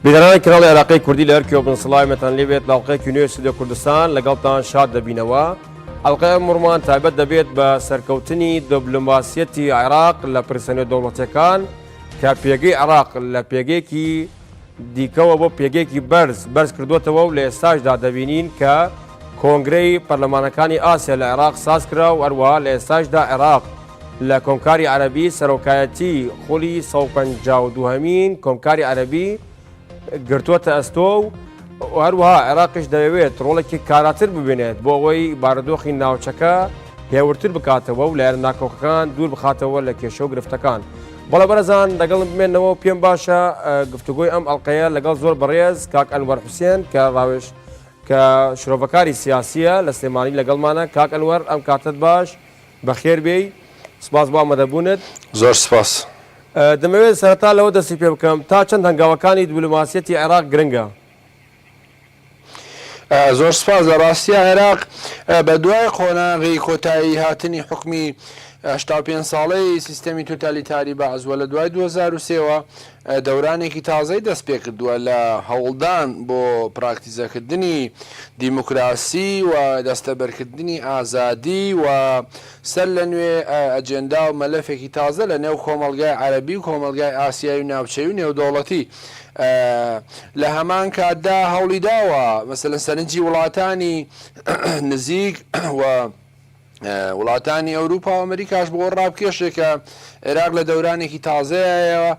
بیدران کانال عراقی کردی لهر که بن سلایمتان لیبیت لالقه کنیو استودیو کردستان لگلتان شاد دبینوا القه مرمان تایبت دبیت با سرکوتنی دیپلماسیتی عراق لپرسنی دولتکان که پیگی عراق لپیگی کی دیکو با پیگی کی برز کردوته و لاستاج دادبینین که کنگره پارلمانکانی آسیا لعراق ساز کرا و اروها لاستاج دا عراق لکنکاری عربی سروکایتی خولی 152 همین کنکاری عربی گرتووەتە ئەستۆ و هەروەها عێراقیش دەوێت ڕۆڵێکی کاراتر ببێنێت بۆ ئەوەی بارودۆخی ناوچەکە هێورتر بکاتەوە و لە ناکۆکەکان دوور بخاتەوە لە کێشە و گرفتەکان. بەڵێ بەرەزان لەگەڵم بمێنەوە پێم باشە گفتوگۆی ئەم ئەڵقەیە لەگەڵ زۆر بەڕێز کاک ئەنوەر حوسێن کە ڕاوێژ کە شرۆڤەکاری سیاسیە لە سلێمانی لەگەڵمانە. کاک ئەنوەر ئەم کاتت باش بەخێر بێی، سپاس بۆ ئامادەبوونت. زۆر سپاس. دەمەوێت سەرەتا لەوە دەستی پێ بکەم تا چەند هەنگاوەکانی دیپلۆماسیەتی عێراق گرنگە؟ زۆر سپاس. لە ڕاستیە عێراق بە دوای قۆناغی کۆتایی هاتنی حکمی 85 ساڵەی سیستەمی تۆتالیتاری بەعزوە لە دوای 2003ەوە دەورانێکی تازەی دەست پێ کردووە لە هەوڵدان بۆ پراکتیزەکردنی دیموکراسی و دەستەبەرکردنی ئازادی و سەر لە نوێ ئەجێندا و مەلەفێکی تازە لە نێو کۆمەڵگای عەرەبی و کۆمەڵگای ئاسیایی و ناوچەی و نێودەوڵەتی لە هەمان کاتدا هەوڵی داوە مەسەلەن سەرنجی وڵاتانی نزیک و وڵاتانی ئەوروپا و ئەمریکاش بۆ ڕابکێشێکە عێراق لە دەورانێکی تازەیەوە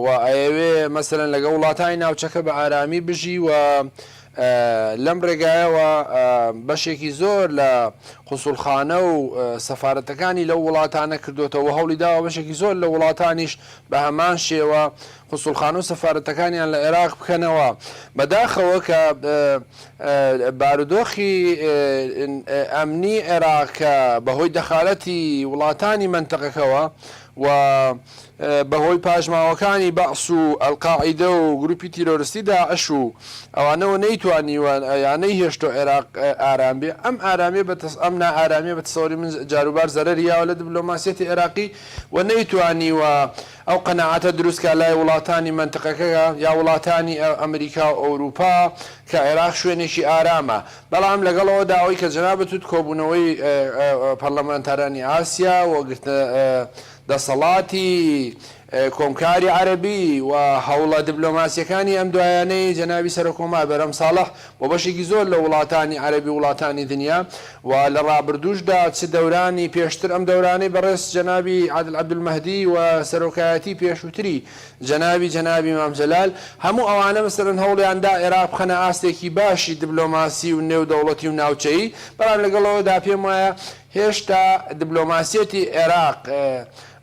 و ئەیەوێ مەسەلەن لەگە وڵاتانی ناوچەکە بە ئارامی بژی و لەم ڕێگایەوە بەشێکی زۆر لە قوسوڵخانە و سەفارەتەکانی لەو وڵاتانە کردوتەوە هەوڵی داوە بەشێکی زۆر لە وڵاتانیش بە هەمان شێوە قوسوڵخانە و سەفارەتەکانیان لە عێراق بکەنەوە بەداخەوە کە بارودۆخی ئەمنی عێراقە بەهۆی دەخالەتی وڵاتانی منتەقەکەوە و بەهۆی پاژماوەکانی بەعس و ئەلقاعیدە و گروپی تیرۆریستی داعش و ئەوانەوە نەیتوانیوە یانەی هێشتۆ عێراق ئارام بێ ئەم ئارامێ ئەم نائارامێ بە تەسەوری من جاروبار زەرەریاوە لە دیپلۆماسیەتی عێراقی و نەیتوانیوە ئەو قەناعەتە دروستکە لای وڵاتانی منتەقەکە یا وڵاتانی ئەمریکا و ئەوروپا کە عێراق شوێنێکی ئارامە. بەڵام لەگەڵەوە داوای کە جەنابەتت کۆبوونەوەی پەرلەمانتارانی ئاسیا و دەسەڵاتی کۆمکاری عەربی و هەوڵە دیپلۆماسیەکانی ئەم دوایانەی جەنابی سەرۆکۆمار بەرەم ساڵح بۆ بەشێکی زۆر لە وڵاتانی عەربی وڵاتانی دنیا و لە ڕابردووشدا چ دەورانی پێشتر ئەم دەورانەی بەڕێز جەنابی عادل عەبدولمەهدی و سەرۆکایەتی پێشووتری جەنابی مام جەلال هەموو ئەوانە مەسەلەن هەوڵیاندا عێراق بخەنە ئاستێکی باشی دیپلۆماسی و نێودەوڵەتی و ناوچەیی. بەڵام لەگەڵەوەدا پێم وایە هێشتا دیپلۆماسیەتی عێراق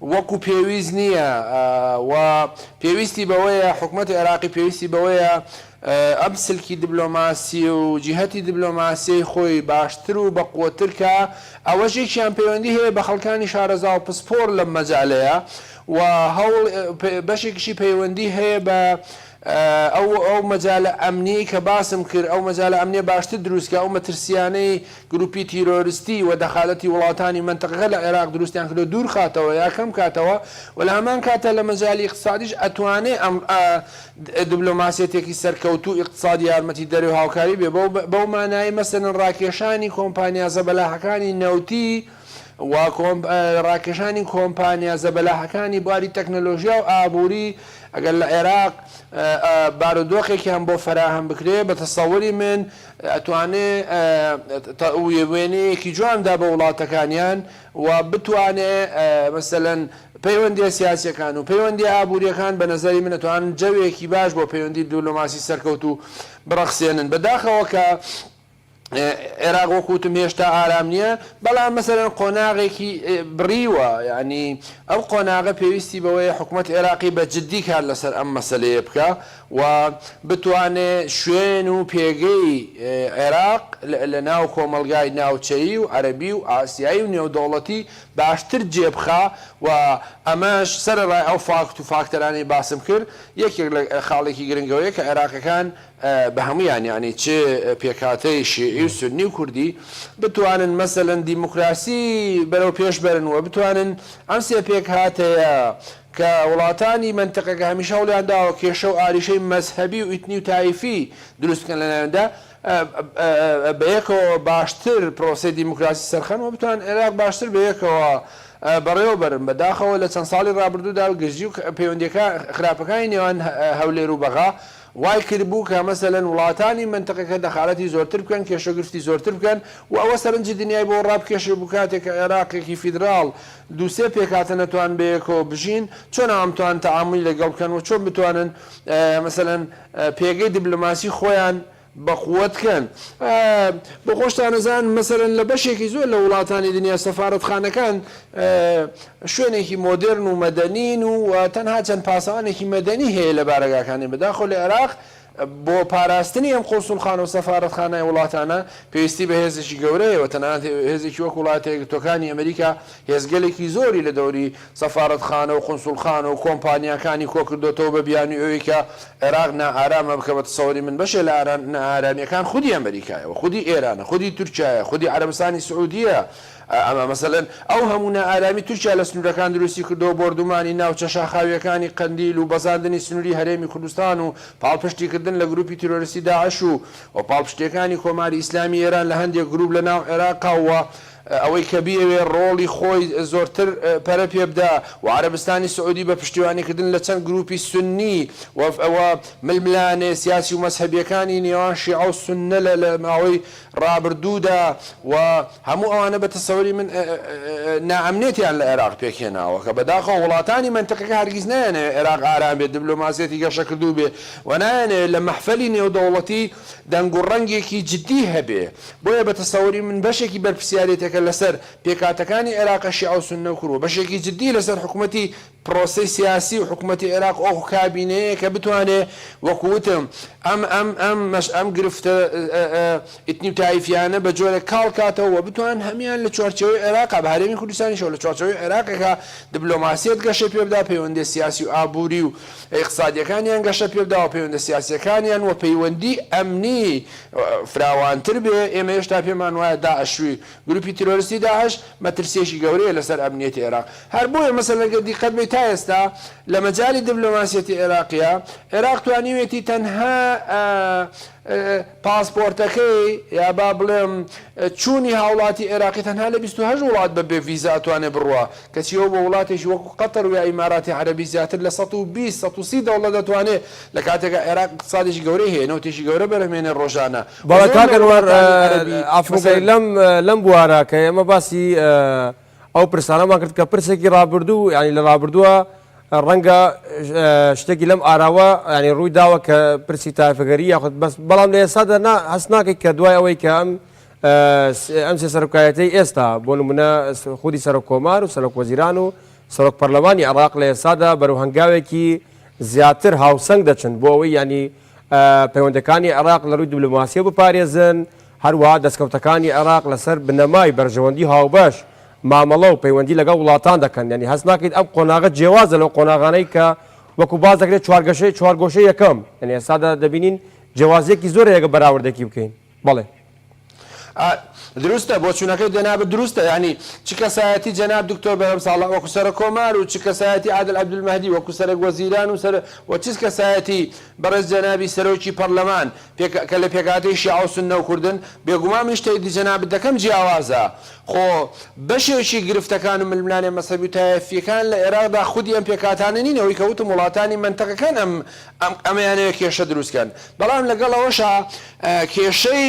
وەکو پێویست نییە و پێویستی بەوەیە حکوومەتی عێراقی پێویستی بەوەیە ئەم سلکی دیپلۆماسی و جیهەتی دیپلۆماسیەی خۆی باشتر و بەقووەتر کە ئەوەشێکیان پەیوەندی هەیە بە خەڵکانی شارەزا و پسپۆر لەم مەجالەیە و هەوڵ بەشێکیشی پەیوەندی هەیە بە ئەو مەجالە ئەمنی کە باسم کرد ئەو مەجالە ئەمنیە باشتر دروستکە ئەو مەترسیانەی گروپی تیرۆریستی و دەخالەتی وڵاتانی منتەقەکە لە عێراق دروستیان کردو دوور خاتەوە یا کەم کاتەوە و لە هەمان کاتە لە مەجالی اقتصادیش ئەتوانێت ئەم دیپلۆماسیەتێکی سەرکەوتو اقتصادی یارمەتی دەرەوە هاوکاری بێ بەو مانای مەسەلەن ڕاکێشانی کۆمپانیا زەبەلاحەکانی نەوتی و ڕاکێشانی کۆمپانیا زەبەلاحەکانی بواری تەکنەلۆژیا و ئابووری ئەگەر لە عێراق بارودۆخێکیان بۆ فراهەم بکرێ بە تەسەووری من ئەتوانێ وێنەیەکی جواندا بە وڵاتەکانیان و بتوانێ مەسەلەن پەیوەندی سیاسیەکان و پەیوەندی ئابووریەکان بە نەزەری من ئەتوانن جەوێکی باش بۆ پەیوەندی دیپلۆماسی سەرکەوت و بڕەخسێنن. بەداخەوە کە عێراق وەکوتم هێشتا ئارام نییە بەڵام مەسەلەن قۆناغێکی بڕیوە ینی ئەو قۆناغە پێویستی بەوەی حکوومەت عێراقی بە جددی کار لەسەر ئەم مەسەلەیە بکە و بتوانێت شوێن و پێگەی عێراق لە ناو کۆمەڵگای ناوچەیی و عەربی و ئاسیایی و نێودەوڵەتی باشتر جێبخا و ئەمەش سەرڕای ئەو فاکت و فاکتەرانی باسم کرد یەکێک لە خاڵێکی گرنگەوەیە کە عێراقەکان بە هەمویان ینی چ پێکاتەی شیعی و سونی و کوردی بتوانن مەسەلەن دیموکراسی بەرەو پێش بەرنەوە بتوانن ئەم سێ پێکهاتەیە کە وڵاتانی منتەقەکە هەمیشە هەوڵیان داوە کێشە و ئاریشەی مەزهەبی و ئیتنی و تایفی دروست بکەن لەلایەندا بەیەکەوە باشتر پرۆسەی دیموکراسی سەرخەنەوە بتوان عێراق باشتر بەیەکەوە بەڕێوە بەرن بەداخەوە لە چەند ساڵی ڕابردوودا گەژی و پەیوەندیەکە خراپەکانی نێوان هەولێر و بەغا وای کردبوو کە مەسەلەن وڵاتانی منتەقەکە دەخالەتی زۆرتر بکەن کێشەگرفتی زۆرتر بکەن و ئەوە سەرنجی دنیای بۆ ڕابکێشە بوو کاتێک کە عێراقێکی فیدراڵ دووسێ پێکاتە نەتوان بەیەکەوە بژین چۆن ئەمتوان تەعاملی لەگەڵ بکەن و چۆن بتوانن مەسەلەن پێگەی دیبلۆماسی خۆیان بەقووەتکەن بۆ خۆشتانەزان مەسەرەن لە بەشێکی زۆر لە وڵاتانی دنیا سەفارەتخانەکان شوێنێکی مۆدرن و مەدەنین و تەنها چەند پاسەوانێکی مەدەنی هەیە لە بارەگاکانی بەداخۆ لە عێراق بۆ پاراستنی ئەم قۆسوڵخانە و سەفارەتخانەی وڵاتانە پێویستی بە هێزێکی گەورەیەوە تەنانەت هێزێکی وەک وڵاتە یەکگرتووەکانی ئەمریکا هێزگەلێکی زۆری لە دەوری سەفارەتخانە و قۆسوڵخانە و کۆمپانیەکانی کۆکردوێتەوە بە بیانی ئەوەی کە عێراق نائارامە بکە بە تەسەووری من بەشێ لە نائارامیەکان خودی ئەمریکایەوە خودی ئێرانە خودی تورکایە خودی عەرەبستانی سعودیە ئەمە مەسەلەن ئەو هەموو نائارامی تورکیا لە سنوورەکان دروستی کردەوە بردومانی ناوچە شاخاویەکانی قەندیل و بەزاندنی سنووری هەرێمی کوردستان و پاڵپشتیکردن لە گروپی تیرۆریستی داعش و پاڵپشتیەکانی کۆماری ئیسلامی ئێران لە هەندێک گروپ لە ناو عێراقەوە ئەوەی کە بیەوێ ڕۆڵی خۆی زۆرتر پەرە پێ بدا و عەرەبستانی سعودی بە پشتیوانیکردن لە چەند گروپی سنی ئەوە ململانێ سیاسی و مەزهەبیەکانی نێوان شیعە و سونە لە ماوەی ڕابردوودا و هەموو ئەوانە بە تەسەووری من نائەمنێتیان لە عێراق پێکهێناوە کە بەداخەوە وڵاتانی منتەقەکە هەرگیز نایەنێ عێراق ئارام بێت دیبلۆماسیەتی گەشە کردوو بێ و نایەنێ لە مەحفەلی نێودەوڵەتی دەنگ و ڕەنگێکی جدی هەبێ بۆیە بە تەسەووری من بەشێکی بەرپرسیارێتەکە لەسەر پێکاتەکانی عێراق شیعە و سونە کردووە بەشێکی جدی لەسەر حکوومەتی پرۆسی سیاسی و حکوومەتی عێراق ئەو کابینەیە کە بتوانێت وەکووتم ئەم گرفتە ئیتنی و تایفیانە بە جۆرە کاڵکاتەوە و بتوان هەمیان لە چوارچەوەی عێراقا بە هەرێمی کوردستانیشەوە لە چوارچەوەی عێراقێکە دیبلۆماسیەت گەشە پێ بدا پەیوەندی سیاسی و ئابووری و اقتصادیەکانیان گەشە پێ بدا و پەیوەندە سیاسیەکانیان و پەیوەندی ئەمنی فراوانتر بێ ئێمە هێشتا پێمان وایە داعشوی گروپی تیرۆریستی داعش مەترسیەکی گەورەیە لەسەر ئەمنیەتی عێراق هەر بۆیە مەسەلەن دیقەت بێت تا ئێستا لە مەجای دیبلۆماسیەتی عێراقیە عێراق توانیوێتی تەنها پاسپۆرتەکەی یا با بڵێم چوونی هاوڵاتی عێراقی تەنها لە 28 وڵات بەبێ ڤیزا ئەتوانێ بڕوە کەچیەوە بە وڵاتێکی وەکو قەتەر و یا ئیماراتی عەرەبی زیاتر لە 120-130 دەوڵەت دەتوانێت لە کاتێکە عێراق اقتصادێکی گەورەی هەیە نەوتێکی گەورە بەرەمێنێ ڕۆژانە بەڵێ کاکەنوەر ئافرۆکەی لەم بوارە کە ئێمە باسی ئەو پرسانەمان کرد کە پرسێکی ڕابردوو ینی لە ڕابردووە ڕەنگە شتێکی لەم ئاراوە ینی ڕووی داوە کە پرسی تایفەگەری یاخود بەس بەڵام لە ئێستادا هەست ناکەیت کە دوای ئەوەی کە ئەم سێ سەرۆکایەتەی ئێستا بۆ نمونە خودی سەرۆک کۆمار و سەرۆک وەزیران و سەرۆک پەرلەمانی عێراق لە ئێستادا بەرەو هەنگاوێکی زیاتر هاوسەنگ دەچن بۆ ئەوەی ینی پەیوەندەکانی عێراق لە ڕووی دیبلۆماسیە بپارێزن هەروەها دەستکەوتەکانی عێراق لەسەر بنەمای بەرژەوەندی هاوبەش مامەڵە و پەیوەندی لەگەڵ وڵاتان دەکەن ینی هەست ناکەیت ئەم قۆناغە جیاوازە لەو قۆناغانەی کە وەکو باز دەکرێت چوارگۆشەی یەکەم یعنی ئێستادا دەبینین جیاوازیەکی زۆر هەیە بەراوردێکی بکەین بەڵێ دروستە بۆ چوونەکەی جەنابەت دروستە ینی چ کەسایەتی جەناب دکتۆر بەرهەم ساڵح وەکو سەرۆک کۆمار و چ کەسایەتی عادل عەبدولمەهدی وەکو سەرۆک وەزیران و چ کەسایەتی بەڕێز جەنابی سەرۆکی پەرلەمان کە لە پێکاتەی شیعە و سونە و کوردن بێگومان من شتێکی جەنابەت دەکەم جیاوازە خۆ بەشێکی گرفتەکان و ململانێ مەسەبی و تایفیەکان لە عێراقدا خودی ئەم پێکاتانە نینەوەی کەوتم وڵاتانی منتەقەکان ئەمەیانەیە کێشە دروستکەن بەڵام لەگەڵەوەشە کێشەی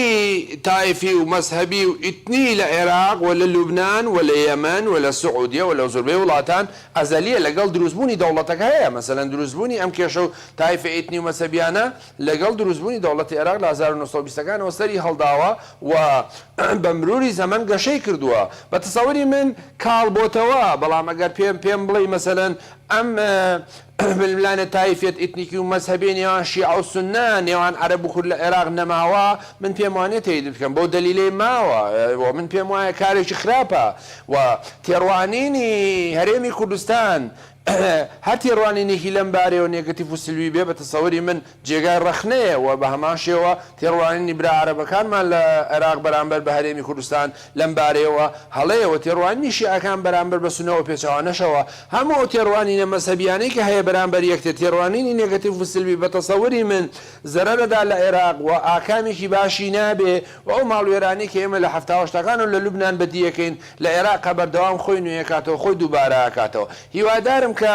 تایفی و مەزهەبی و ئیتنی لە عێراق و لە لوبنان و لە یەمەن و لە سعودیە و لە زۆربەی وڵاتان ئەزەلیە لەگەڵ دروستبوونی دەوڵەتەکە هەیە مەسەلەن دروستبوونی ئەم کێشە و تایفە ئیتنی و مەزهەبیانە لەگەڵ دروستبوونی دەوڵەتی عێراق لە 1920ەکانەوە سەری هەڵداوە و بە مروری زەمان گەشەی کردووە بە تەسەووری من کاڵبۆتەوە بەڵام ئەگەر پێم بڵێ مەسەلەن ئەم ململانە تایفێت ئیتنیکی و مەزهەبی نێوان شیعە و سونە نێوان عەرەب و کورد لە عێراق نەماوە من پێم وانێت تێید بکەم بۆ دەلیلەی ماوە من پێم وایە کارێکی خراپە و تێڕوانینی هەرێمی کوردستان هەر تێڕوانینێکی لەم بارەوە نێگەتیڤ و سلوی بێ بە تەسەوەری من جێگای ڕەخنەیە و بە هەمان شێوە تێڕوانینی برا عەرەبەکانمان لە عێراق بەرامبەر بە هەرێمی کوردستان لەم بارەیەوە هەڵەیەوە تێڕوانینی شیعەکان بەرامبەر بە سونە و پێچەوانەشەوە هەموو تێڕوانینە مەسەبیانەی کە هەیە بەرامبەر یەکتر تێڕوانینی نێگەتیڤ و سلوی بە تەسەوەری من زەرەرەدا لە عێراق و ئاکامێکی باشی نابێ و ئەو ماڵوێرانی کە ئێمە لە هەفتاوەشتەکان و لە لوبنان بەدیەکەین لە عێراق بەردەوام خۆی نوێیەکاتەوە خۆی دووبارە ئاکاتەوە هیوادارم کە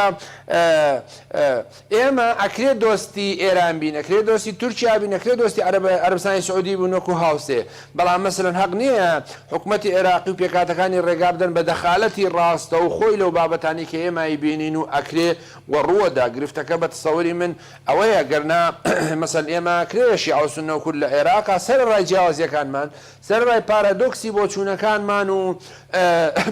ئێمە ئەکرێت دۆستی ئێران بین ئەکرێت دۆستی تورکیا بین ئەکرێت دۆستی عەرەبستانی سعودی بوون وەکو هاوسێ بەڵام مەسەلەن حەق نییە حکومەتی عێراقی و پێکاتەکانی ڕێگا بدەن بە دەخالەتی ڕاستە و خۆی لەو بابەتانی کە ئێمە بینین و ئەکرێ و ڕووەدا گرفتەکە بە تەسەوەری من ئەوەیە گەرنا مەسەل ئێمە کرێشی ئاوسونە و کورد لە عێراقا سەرڕای جیاوازیەکانمان سەرڕای پارادۆکسی بۆ چوونەکانمان و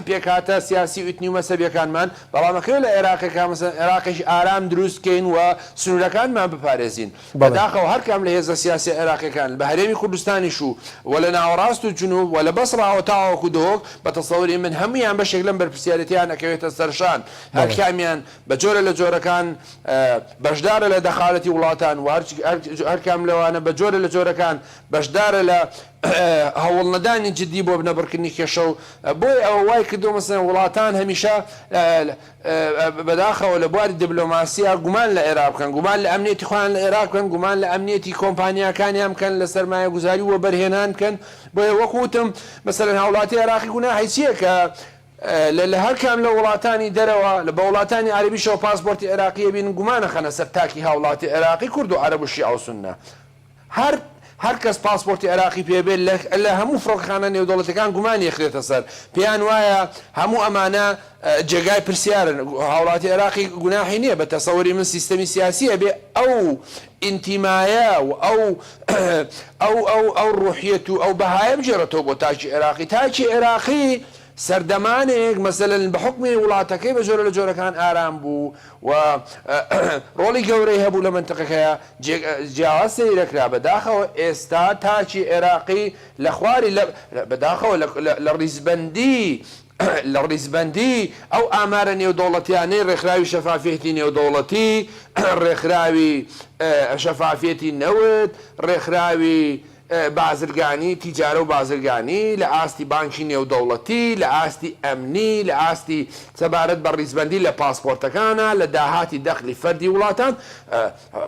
پێکاتە سیاسی ئیتنی و مەسەبیەکانمان بەڵامەکرێت لە عێراقەکە مەسەن عێراقیش ئارام دروستکەین و سنوورەکانمان بپارێزین بەداخەوە هەر کام لە هێزە سیاسی عێراقیەکان بە هەرێمی کوردستانیش و وە لە ناوەڕاست و جنوب وە لە بەسڕاوە تاوەکو دۆک بە تەسەوەری من هەمویان بەشێک لەم بەرپرسیارەتیان ئەکەوێتە سەرشان هەر کامیان بە جۆرە لە جۆرەکان بەشدارە لە دەخالەتی وڵاتان و هەر کام لەوانە بە جۆرە لە جۆرەکان بەشدارە لە هەوڵ نەدانی جدی بۆ بنەبڕکردنی کێشە و بۆی ئەوە وای کردو مەسەن وڵاتان هەمیشە بەداخەوە لە بواری دیبلۆماسیە گومان لە عێراق بکەن گومان لە ئەمنیەتی خۆیان لە عێراق بکەن گومان لە ئەمنیەتی کۆمپانیاکانیان بکەن لە سەرمایە گوزاری و بەرهێنان بکەن بۆیە وەکوتم مەسەلەن هاوڵاتی عێراقی گوناحی چییە کە لە هەر کام لە وڵاتانی دەرەوە لە بە وڵاتانی عەربیشەوە پاسپۆرتی عێراقیە بین گومانە خەنە سەر تاکی هاوڵاتی عێراقی کورد و عەرەب و شیعە و سوننە هەر کەس پاسپۆرتی عێراقی پێبێت لە هەموو فڕۆکخانە نێودەوڵەتەکان گومانی یەخرێتە سەر پێیان وایە هەموو ئەمانە جێگای پرسیارن هاوڵاتی عێراقی گوناحی نییە بە تەسەوەری من سیستەمی سیاسیە بێ ئەو ئینتیمایە و ئەو ڕوحیەت و ئەو بەهایە بجێڕێتەوە بۆ تاکی عێراقی تاکی عێراقی سەردەمانێک مەسەلەن بە حکمی وڵاتەکەی بە جۆرە لە جۆرەکان ئارام بوو و ڕۆڵی گەورەی هەبوو لە منتەقەکەیە جیاواز سەیرەکرا بەداخەوە ئێستا تاکی عێراقی لە خواری بەداخەوە لە ڕیزبەندی ئەو ئامارە نێودەوڵەتیانەی ڕێکخراوی شەفافیەتی نێودەوڵەتی ڕێکخراوی شەفافیەتی نەوت ڕێکخراوی بازرگانی تیجارە و بازرگانی لە ئاستی بانکی نێودەوڵەتی لە ئاستی ئەمنی لە ئاستی سەبارەت بە ڕیزبەندی لە پاسپۆرتەکانە لە داهاتی دەخلی فەردی وڵاتان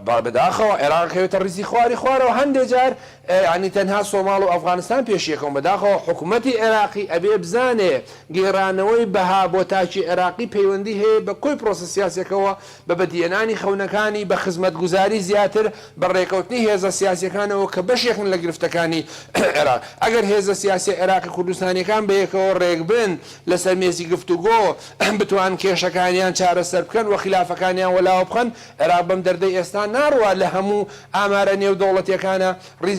بەداخەوە عێراقەوێتە ڕیزی خواری خوارەوە هەندێک جار ینی تەنها سۆماڵ و ئەفغانستان پێشیەکەم بەداخەوە حکوومەتی عێراقی ئەبێ بزانێ گێڕانەوەی بەها بۆ تاکی عێراقی پەیوەندی هەیە بە کۆی پرۆسە سیاسیەکەەوە بە بەدیێنانی خەونەکانی بە خزمەتگوزاری زیاتر بە ڕێکەوتنی هێزە سیاسیەکانەوە کە بەشێکن لە گرفتەکانی عێراق ئەگەر هێزە سیاسی عێراقی کوردستانیەکان بەیەکەوە ڕێکبن لەسەر مێزی گفتوگۆ بتوان کێشەکانیان چارەسەر بکەن و خلافەکانیان وەلاوە بخەن عێراق بەم دەردەی ئێستا ناڕوە لە هەموو ئامارە نێودەوڵەتیەکانە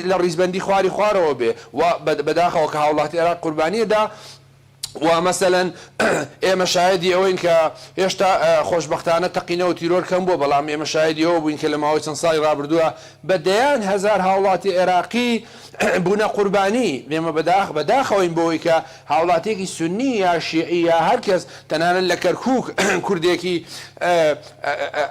لە ڕیزبەندی خواری خوارەوە بێ و بەداخەوە کە هاوڵاتی عێراق قوربانیەدا و مەسەلەن ئێمە شایدی ئەوەین کە هێشتا خۆشببختانە تەقینە و تیرۆر کەم بووە بەڵام ئێمە شایدی ئەوە بووین کە لە ماوەی چەند ساڵی ڕابردووە بە دەیان هەزار هاوڵاتی عێراقی بوونە قوربانی ئێمە بەداخەوەین بۆی کە هاوڵاتێکی سونی یا شیعی یا هەرکەس تەنانەت لە کەرکووک کوردێکی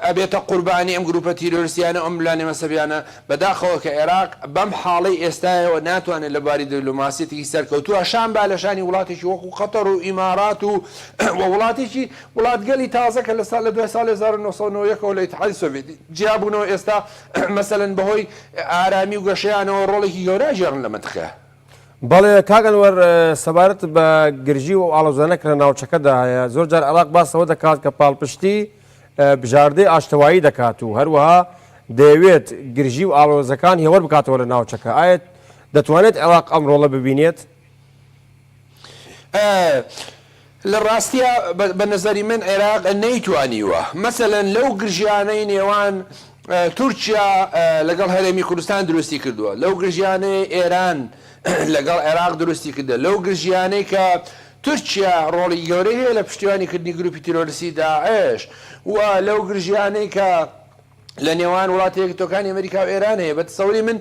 ئەبێتە قوربانی ئەم گروپە تیرۆریستیانە ئەم بلانێ مەسەبیانە بەداخەوە کە عێراق بەم حاڵەی ئێستایەوە ناتوانێت لە باری دیبلۆماسیەتێکی سەرکەوتووە شان با لە شانی وڵاتێکی وەکو قەتەر و ئیمارات و وڵاتێکی وڵاتگەلی تازە کە لە دوای ساڵی 1990ەوە لە ئیتحادی سۆڤێتی جیابوونەوە ئێستا مەسەلەن بەهۆی ئارامی و گەشەیانەوە ڕۆڵێکی گەورە ژێڕن لە منتخە. بەڵێ کاگەنوەر سەبارەت بە گرژی و ئاڵۆزانە کە لە ناوچەکەدا هەیە زۆر جار عێراق باسەوە دەکات کە پاڵپشتی بژاردەی ئاشتەوایی دەکات و هەروەها دەیەوێت گرژی و ئاڵۆزەکان هێوەر بکاتەوە لە ناوچەکە ئایا دەتوانێت عێراق ئەم ڕۆڵە ببینێت؟ لە ڕاستیە بە نەزەری من عێراق نەیتوانیوە مەسەلەن لەو گرژیانەی نێوان تورکیا لەگەڵ هەرێمی کوردستان دروستی کردووە لەو گرژیانەی ئێران لەگەڵ عێراق دروستی کردە لەو گرژیانەی کە تورکیا ڕۆڵی گەورەی هەیە لە پشتیوانیکردنی گروپی تیرۆریستی داعش و لەو گرژیانەی کە لە نێوان وڵاتە یەکگرتووەکانی ئەمریکا و ئێران هەیە بە تەسەووری من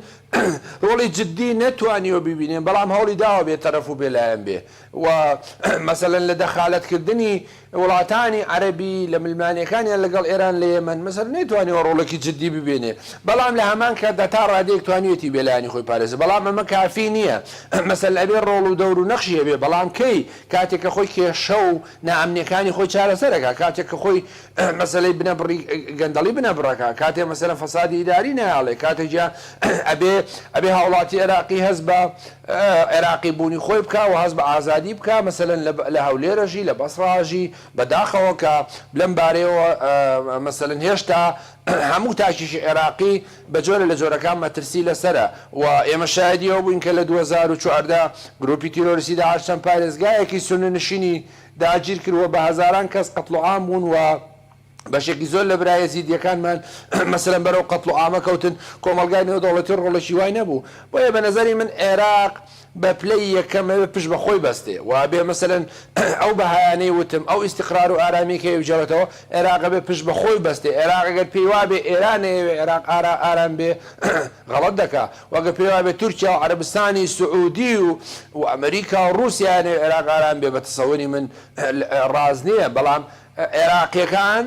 ڕۆڵی جددی نەتوانیەوە ببینێن بەڵام هەوڵی داوە بێت تەرەف و بێلایەن بێ و مەسەلەن لە دەخالەتکردنی وڵاتانی عەربی لە ملمانەکانیان لەگەڵ ئێران لە یەمەن مەسەر نەیتوانێەوە ڕۆڵێکی جددی ببێنێ بەڵام لە هەمان کاتدا تا ڕادەیەک توانێتی بێلایانی خۆی پارێزە بەڵام ئەمە کافی نییە مەسەل ئەبێ ڕۆڵ و دەور و نەخشی هەبێ بەڵام کەی کاتێک کە خۆی کێشە و نائەمنیەکانی خۆی چارەسەرەکە کاتێک کە خۆی مەسەلەی بنەبڕی گەندەڵی بنەبڕەکە کاتێک مەسەلەن فەسادی ئیداری نایاڵێ کاتێک جا ئەبێ هاوڵاتی عێراقی هەست بە عێراقی بوونی خۆی بکە و هەست بە ئازادی بکە مەسەلەن لە هەولێرەژی لە بەسڕاژی بەداخەوە کە لەم بارەیەوە مەسەلەن هێشتا هەموو تاکیشی عێراقی بە جۆرە لە جۆرەکان مەترسی لەسرە و ئێمە شایدیەوە بووین کە لە 2014 گروپی تیرۆریستی داعش چەند پارێزگایەکی سونەنشینی داگیر کردووە بە هەزاران کەس قەتڵ و عام بوون و بەشێکی زۆر لە برایە زیدیەکانمان مەسەلەن بەرەو قەتڵ و عامە کەوتن کۆمەلگای نێودەوڵەتی ڕۆڵەشی وای نەبوو بۆیە بە نەزەری من عێراق بە پلەی یەکەمەوە پشت بە خۆی بەستێ و بێ مەسەلەن ئەو بەهایانەی وتم ئەو ئیستیقرار و ئارامی کە بجێڕێتەوە عێراق بێ پشت بە خۆی بەستێ عێراق ئەگەر پێی وابێ ئێرانەیە عێراق ئارام بێ غەڵەت دەکا وەگە پێی وابێ تورکیا و عەرەبستانی سعودی و ئەمریکا و رووسیانێ عێراق ئارام بێ بە تەسەووری من ڕاز نییە بەڵام عێراقیەکان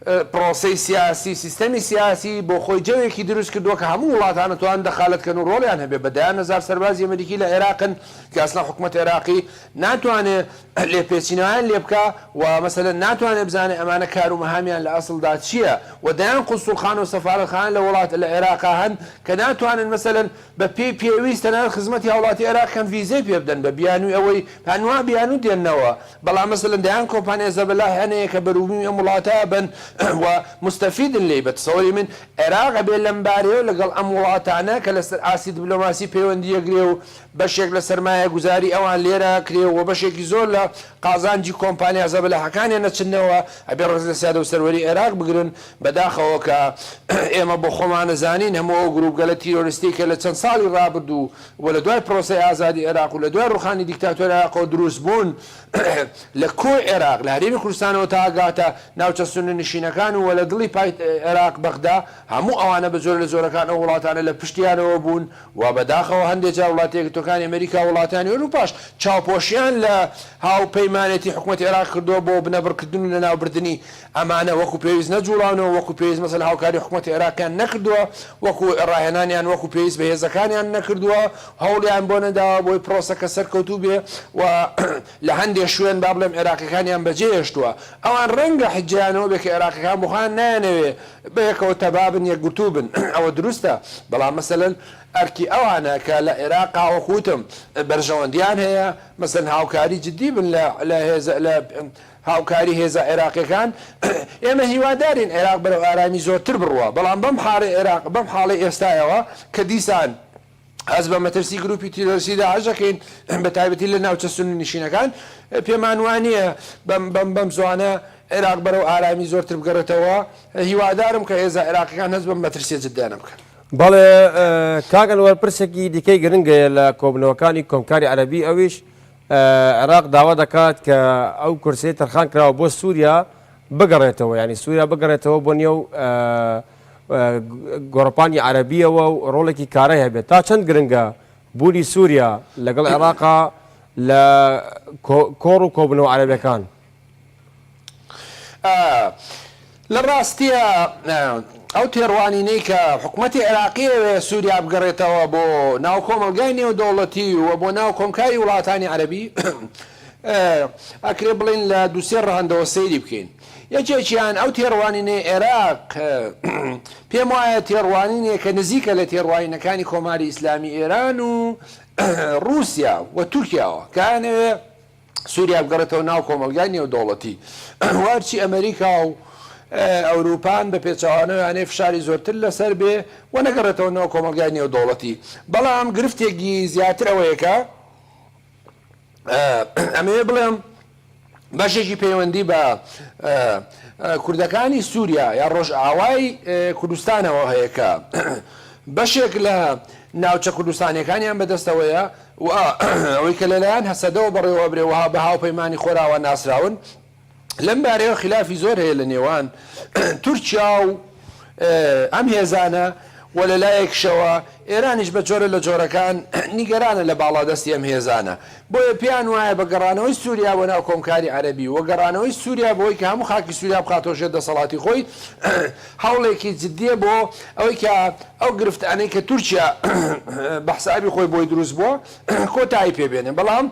پرۆسی سیاسی سیستەمی سیاسی بۆ خۆی جەوێکی دروست کردووە کە هەموو وڵاتانە توان دەخالەتکەن و ڕۆڵیان هەبێ بەدایان هەزار سەربازی ئەمریکی لە عێراقن کە ئەسڵا حکوومەت عێراقی ناتوانێت لێپێچینەوەیان لێ بکە و مەسەلەن ناتوانێت بزانێ ئەمانە کار و مەهامیان لە ئەسڵدا چییە و دایان قوسوڵخان و سەفارەتخان لە وڵات لە عێراقا هەن کە ناتوانن مەسەلەن بە پێویستە نان خزمەتی هاوڵاتی عێراق کەم ڤیزەی پێ بدەن بە بیانووی ئەوەی هەنوا بیانوو دێننەوە بەڵام مەسەلەن دایان کۆمپانیا زەبەلا هەنەیە کە بەروبوومی ئەم وڵاتە بن و مستەفیدن لێ بە تەسەووری من عێراق بێ لەم بارەیە لەگەڵ ئەم وڵاتانە کە لەسەر ئاسی دیپلۆماسی پەیوەندیەگرێ و بەشێک لە سەرمایە گوزاری ئەوان لێرە کرێ و بەشێکی زۆر لە قازانجی کۆمپانیا زەبەلاحەکانیان نەچنەوە ئەبێ ڕێز لە سیادە و سەروەری عێراق بگرن بەداخەوە کە ئێمە بۆ خۆمان نەزانین هەموو گروپگەلە تیرۆریستی کە لە چەند ساڵی ڕابردوو و لە دوای پرۆسەی ئازادی عێراق و لە دوای ڕوخانی دیکتاتۆری عێراق دروست بوون لە کۆی عێراق لە هەرێمی کوردستانەوە تا ئاگاتە ناوچە سونەنشینەکان و لە دڵی پای عێراق بەغدا هەموو ئەوانە بە زۆر لە زۆرەکان ئەو وڵاتانە لە پشتیانەوە بوون و بەداخەوە هەندێک جا وڵاتێکەکانی ئەمریکا وڵاتانی ئەوروپاش چاوپۆشیان لە هاوپەیمانێتی حکوومەتی عێراق کردووە بۆ بنەبڕکردن و لەناوبردننی ئەمانە وەکو پێویست نەجوڵانەوە وەکو پێویست مەسەن هاوکاری حکوومەتی عێراقیان نەکردووە وەکو ڕاهێنانیان وەکو پێویست بە هێزەکانیان نەکردووە هەوڵیان بۆ نەداوە بۆی پرۆسەکە سەرکەوتوو بێ و لە هەندێک شوێن با بڵێم عێراقیەکانیان بەجێهێشتووە ئەوان ڕەنگە حجیانەوە بێ کە عێراقیەکان بخۆیان نایەنەوێ بەیەکەوە تەبابن یەکگرتوو بن ئەوە دروستە بەڵام مەسەلەن ئەرکی ئەوانە کە لە عێراق وەکوتم بەرژەوەندیان هەیە مەسەن هاوکاری جددی بن لە هاوکاری هێزە عێراقیەکان ئێمە هیوادارین عێراق بەرەو ئارامی زۆرتر بڕوە بەڵام بەم حاڵی عێراق بەم حاڵی ئێستایەوە کە دیسان ئەس بە مەترسی گروپی تیرۆریستی داعش دەکەین بە تایبەتی لە ناوچە سوننشینەکان پێمان وانە بەم زوانە عێراق بەرەو ئارامی زۆرتر بگەڕێتەوە هیوادارم کە هێزە عێراقیەکان هەست بەم مەترسیە جددیانە بکەن. بەڵێ کاگەن وەرپرسێکی دیکەی گرنگە لە کۆبنەوەکانی کۆمکاری عەرەبی ئەویش عێراق داوا دەکات کە ئەو کورسەی تەرخان کراوە بۆ سووریا بگەڕێتەوە ینی سووریا بگەڕێتەوە بۆ نێو گۆڕپانی عەرەبیەوە و ڕۆڵێکی کارای هەبێت تا چەند گرنگە بوونی سووریا لەگەڵ عێراقا لە کۆڕ و کۆبنەوە عەرەبیەکان لە ڕاستیە ئەو تێڕوانینەی کە حکوومەتی عێراقی سووریا بگەڕێتەوە بۆ ناو کۆمەلگای نێودەوڵەتی و بۆ ناو کۆمکاری وڵاتانی عەرەبی ئەکرێ بڵین لە دووسێ ڕەهەندەوە سەیری بکەین یەکێکیان ئەو تێڕوانینەی عێراق پێم وایە تێڕوانینێک کە نزیکە لە تێڕوانینەکانی کۆماری ئیسلامی ئێران و رووسیا و تورکیاوە کانەوێ سووریا بگەڕێتەوە ناو کۆمەلگای نێودەوڵەتی وارچی ئەمریکا و ئەوروپان بە پێچوانەوەیانەی فشاری زۆرتر لەسەر بێ و نەگەڕێتەوە ناو کۆمەلگای نێودەوڵەتی بەڵام گرفتێکی زیاتر ئەوەیەکە ئەمێ بڵێم بەشێکی پەیوەندی بە کوردەکانی سووریا یا ڕۆژئاوای کوردستانەوە هەیەکە بەشێک لە ناوچە کوردستانیەکانیان بەدەستەوەیە و ئەوەی کە لەلایەن هەسەدەوە بەڕێوە برێوەها بە هاوپەیمانی خۆراوە ناسراون لەم بارەیە خلافی زۆر هەیە لە نێوان تورکیا و ئەم هێزانە و لە لایەکشەوە ئێرانیش بە جۆرە لە جۆرەکان نیگەرانە لە باڵادەستی ئەم هێزانە بۆیە پێیان وایە بە گەڕانەوەی سووریا بۆ ناو کۆمکاری عەرەبی و گەڕانەوەی سووریا بۆی کە هەموو خاکی سووریا بخاتۆژێت دەسەڵاتی خۆی هەوڵێکی جددیە بۆ ئەوەی کە ئەو گرفتانەی کە تورکیا بە حسابی خۆی بۆی دروست بووە کۆتایی پێبێنێ بەڵام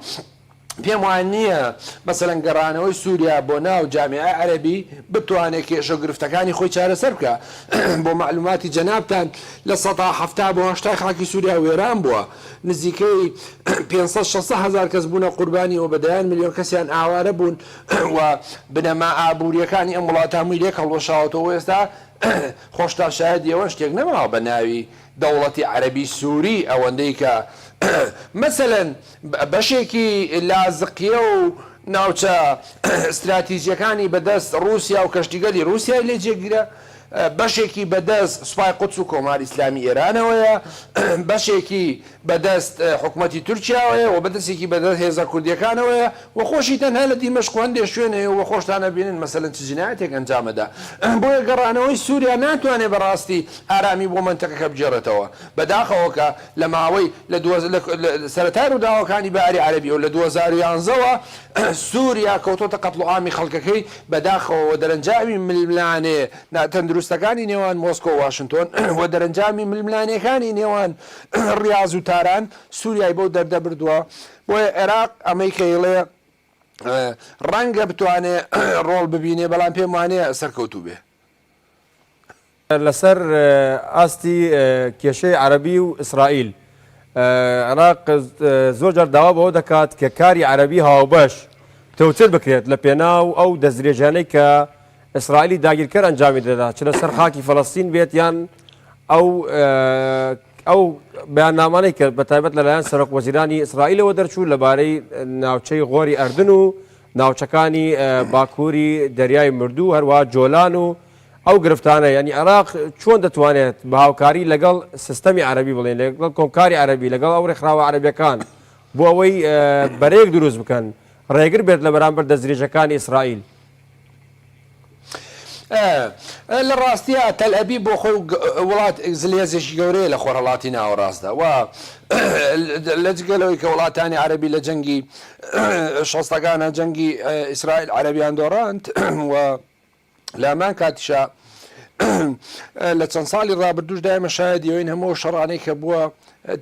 پێم وان نییە مەسەلەن گەڕانەوەی سووریا بۆ ناو جامیعە عەرەبی بتوانێت کێشە گرفتەکانی خۆی چارەسەر بکە بۆ معلوماتی جەنابتان لە 1970 بۆ 80 خاکی سووریا وێران بووە نزیکەی 500-600 هزار کەس بوونە قوربانی و بەدەیان ملیۆن کەسیان ئاوارە بوون و بنەما ئابوووریەکانی ئەم وڵات هەمووی لێک هەڵوەشاوەتەوە ئێستا خۆشتا شاهد ئەوەن شتێک نەماوە بە ناوی دەوڵەتی عەرەبی سووری ئەوەندەی کە مەسەلەن بەشێکی لازقیە و ناوچە استراتیژیەکانی بەدەست رووسیا و کەشتیگەلی رووسیای لێ جێگیرە بەشێکی بەدەست سوپای قودس و کۆماری ئیسلامی ئێرانەوەیە بەشێکی بەدەست حکوومەتی تورکیاوەیە و بەدەستێکی بەدەست هێزە کوردیەکانەوەیە و خۆشی تەنها لە دیمەشق هەندێک شوێنەیە و خۆشتانە بینن مەسەلەن چ جینایەتێک ئەنجامەدا بۆیە گەڕانەوەی سووریا ناتوانێت بەڕاستی ئارامی بۆ منتەقەکە بجێڕێتەوە بەداخەوە کە لە ماوەی سەرەتای ڕووداوەکانی باری عەرەبی و لە 2011ەوە سووریا کەوتۆتە قەتڵ و ئامی خەڵکەکەی بەداخەوە دەرەنجامی ململانێ تەندروستەکانی نێوان مۆسکۆ و واشنگتۆن و دەرەنجامی ململانەکانی نێوان ڕیاض و تاران سووریای بۆ دەردە بردووە بۆیە عێراق ئەمریکەیڵێ ڕەنگە بتوانێت ڕۆڵ ببینێ بەڵام پێم وانەیە سەرکەوتوو بێ لەسەر ئاستی کێشەی عەرەبی و ئیسرائیل عێراق زۆر جار داوا بەوە دەکات کە کاری عەرەبی هاوبەش تەوتر بکرێت لە پێناو ئەو دەستدرێژانەی کە ئیسرائیلی داگیرکەر ئەنجامی دەدات چ لەسەر خاکی فەڵەستین بێت یان ئەو بەیاننامانەی کە بەتایبەت لەلایەن سەرۆک وەزیرانی ئیسرائیلەوە دەرچوو لەبارەی ناوچەی غۆری ئەردن و ناوچەکانی باکووری دەریای مردوو هەروەها جۆلان و ئەو گرفتانە ینی عێراق چۆن دەتوانێت بە هاوکاری لەگەڵ سیستەمی عەرەبی بڵێن لەگەڵ کۆمکاری عەرەبی لەگەڵ ئەو ڕێکخراوە عەرەبیەکان بۆ ئەوەی بەرەیەک دروست بکەن ڕێگر بێت لە بەرامبەر دەستدرێژەکانی ئیسرائیل لە ڕاستیە تەلئەبیب بۆ خۆی وڵات زلێزێکی گەورەیە لە خۆرهەڵاتی ناوەڕاستدا و لە جگەلەوەی کە وڵاتانی عەرەبی لە جەنگی شەستەکانە جەنگی ئیسرائیل عەرەبیان دۆڕاند و لامان کاتیشە لە چەند ساڵی ڕابردووشدا ئێمە شایەدی ئەوین هەموو شەڕانەی کە بووە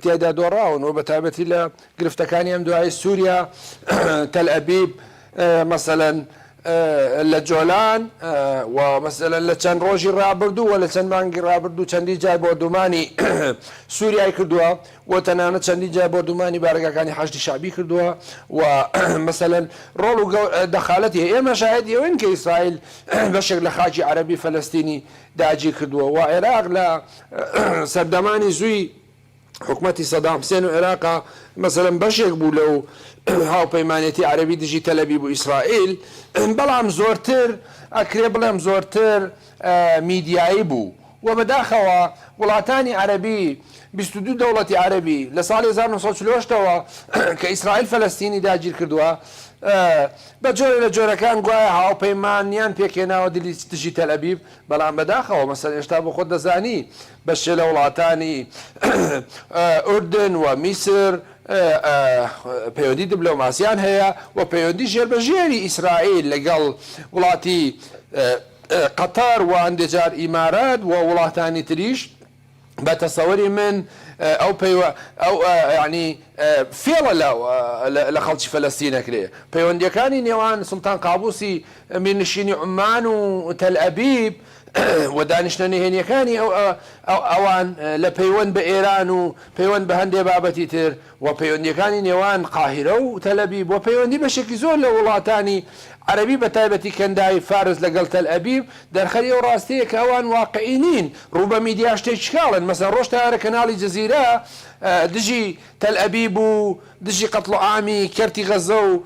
تێدا دۆڕاون و بەتایبەتی لە گرفتەکانی ئەم دوای سووریا تەلئەبیب مەسەلەن لە جۆلان و مەسەلەن لە چەند ڕۆژی ڕابردوو و لە چەند مانگی ڕابردوو چەندی جار بۆ دومانی سووریای کردووە و تەنانەت چەندی جار بۆ دومانی بارگەکانی حەشتی شعبی کردووە و مەسەلەن ڕۆڵ و دەخالەتی ئێمە شایەدی ئەوین کە ئیسرائیل بەشێک لە خاکی عەرەبی فەلەستینی داگیر کردووە و عێراق لە سەردەمانی زووی حکومەتی سەدام حوسێن و عێراقا مەسەلەن بەشێک بوو لەو هاوپەیمانێتی عەرەبی دژی تەلەبیب و ئیسرائیل بەڵام زۆرتر ئەکرێ بڵێم زۆرتر میدیایی بوو و بەداخەوە وڵاتانی عەرەبی 22 دەوڵەتی عەرەبی لە ساڵی 1940ەوە کە ئیسرائیل فەلەستینی داگیر کردووە بە جۆرە لە جۆرەکان گوایە هاوپەیمانیان پێکێناوە دژی تەلئەبیب بەڵام بەداخەوە مەسەن هێشتا بۆ خۆت دەزانی بەشێ لە وڵاتانی ئوردن و میسر پەیوەندی دیبلۆماسیان هەیە و پەیوەندی ژێربەژێری ئیسرائیل لەگەڵ وڵاتی قەتار و هەندێجار ئیمارات و وڵاتانی تریش بە تەسەوەری من ئەو ینی فێڵە لە خەڵکی فەلەستینەکرێ پەیوەندیەکانی نێوان سڵتان قابوسی میرنشینی عومان و تەلئەبیب و دانیشتە نهێنیەکانی ئەوان لە پەیوەند بە ئێران و پەیوەند بە هەندێک بابەتی تر و پەیوەندیەکانی نێوان قاهیرە و تەلئەبیب و پەیوەندی بەشێکی زۆر لە وڵاتانی عەرەبی بە تایبەتی کەندای فارس لەگەڵ تەلئەبیب دەرخەری ئەو ڕاستەیە کە ئەوان واقعی نین ڕوو بە میدیا شتێکی کاڵن مەسەن ڕۆژتارە کەناڵی جەزیرە دژی تەلئەبیب و دژی قەتڵ و عامی کەرتی غەزە و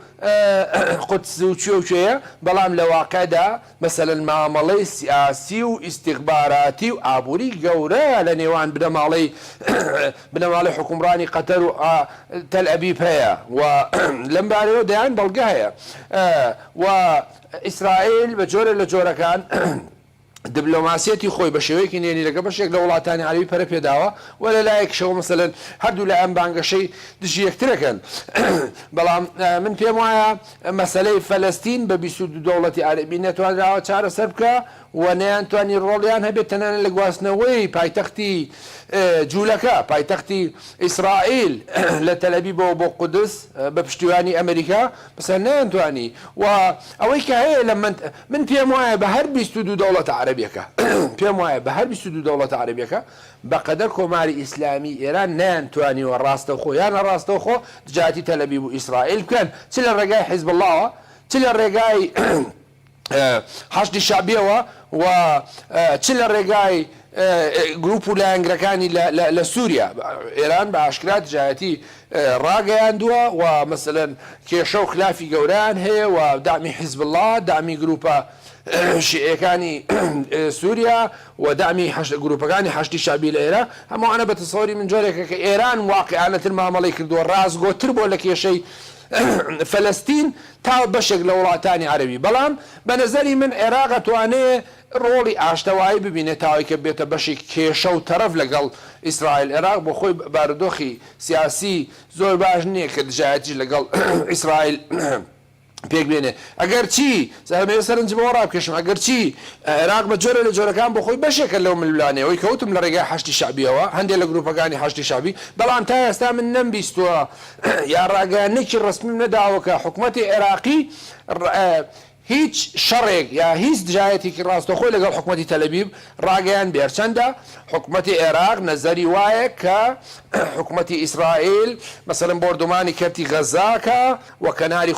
قودس و کوێیە بەڵام لە واقعدا مەسەلەن مامەڵەی سیاسی و ئیستیخباراتی و ئابووری گەورە لە نێوان بنەماڵی حکومڕانی قەتەر و تەلئەبیب هەیە و لەم بارەیەوە دەیان بەڵگە هەیە و ئیسرائیل بە جۆرە لە جۆرەکان دیبلۆماسیەتی خۆی بە شێوەیەکی نێنی لەگە بەشێک لە وڵاتانی عەربی پەرە پێداوە و لە لایەکشەوە مەسەلەن هەردوو لە ئەم بانگەشەی دژی یەکترەکەن بەڵام من پێم وایە مەسەلەی فەلەستین بە 22 دەوڵەتی عەربی نەتوانراوە چارەسەر بکە و نەیانتوانی ڕۆڵیان هەبێت تەنانەت لە گواستنەوەی پایتەختی جوولەکە پایتەختی ئیسرائیل لە تەلەبیبەوە بۆ قودس بە پشتیوانی ئەمریکا بەسەر نەیانتوانی و ئەوەی کە هەیە لە من پێم وایە بە هەر 22 دەوڵەتە عەرەبیەکە پێم وایە بە هەر 22 دەوڵەتە عەرەبیەکە بەقەدەر کۆماری ئیسلامی ئێران نەیانتوانیوە ڕاستەوخۆ یانە ڕاستەوخۆ دژاتی تەلەبیب و ئیسرائیل بکەن چ لە ڕێگای حیزب اللهەوە چ لە ڕێگای حەشدی شعبیەوە و چ لە ڕێگای گروپ و لایەنگرەکانی لە سووریا ئێران بە ئاشکرا تجارەتی ڕاگەیاندووە و مەسەلەن کێشە و خلافی گەورەیان هەیە و دامی حیزب الله دامی گروپە شیعەکانی سووریا و دامی گروپەکانی حەشتی شعبی لە ئێرە هەمووانە بە تەسەوری من جۆرێکە کە ئێران واقعانەتر مامەڵەی کردووە ڕازگۆتر بۆ لە کێشەی فەلەستین تا بەشێک لە وڵاتانی عەربی بەڵام بە نەزەری من عێراق ئەتوانێت ڕۆڵی ئاشتەوایی ببینێت تاوای کە بێتە بەشی کێشە و تەرەف لەگەڵ ئیسرائیل عێراق بۆ خۆی بارودۆخی سیاسی زۆر باش نییە کە دژایەتیش لەگەڵ ئیسرائیل پێک بێنێ ئەگەر چی زەمێ سەرنجمەوە ڕابکێشم ئەگەر چی عێراق بە جۆرە لە جۆرەکان بۆ خۆی بەشێکە لەو ملولانەوەی کەوتم لە ڕێگای حەشتی شعبیەوە هەندێک لە گروپەکانی حەشتی شعبی بەڵام تا ئێستا من نەمبیستووە یا ڕاگەیانێکی ڕسمیم نەداوە کە حکوومەتی عێراقی هیچ شەڕێک یا هیچ دژایەتێکی ڕاستەخۆی لەگەڵ حکوومەتی تەلەبیب ڕاگەیان بێرچەندە حکوومەتی عێراق نەزەری وایە کە حکوومەتی ئیسرائیل مەسەلەن بۆردومانی کەرتی غەزاکە و کەناری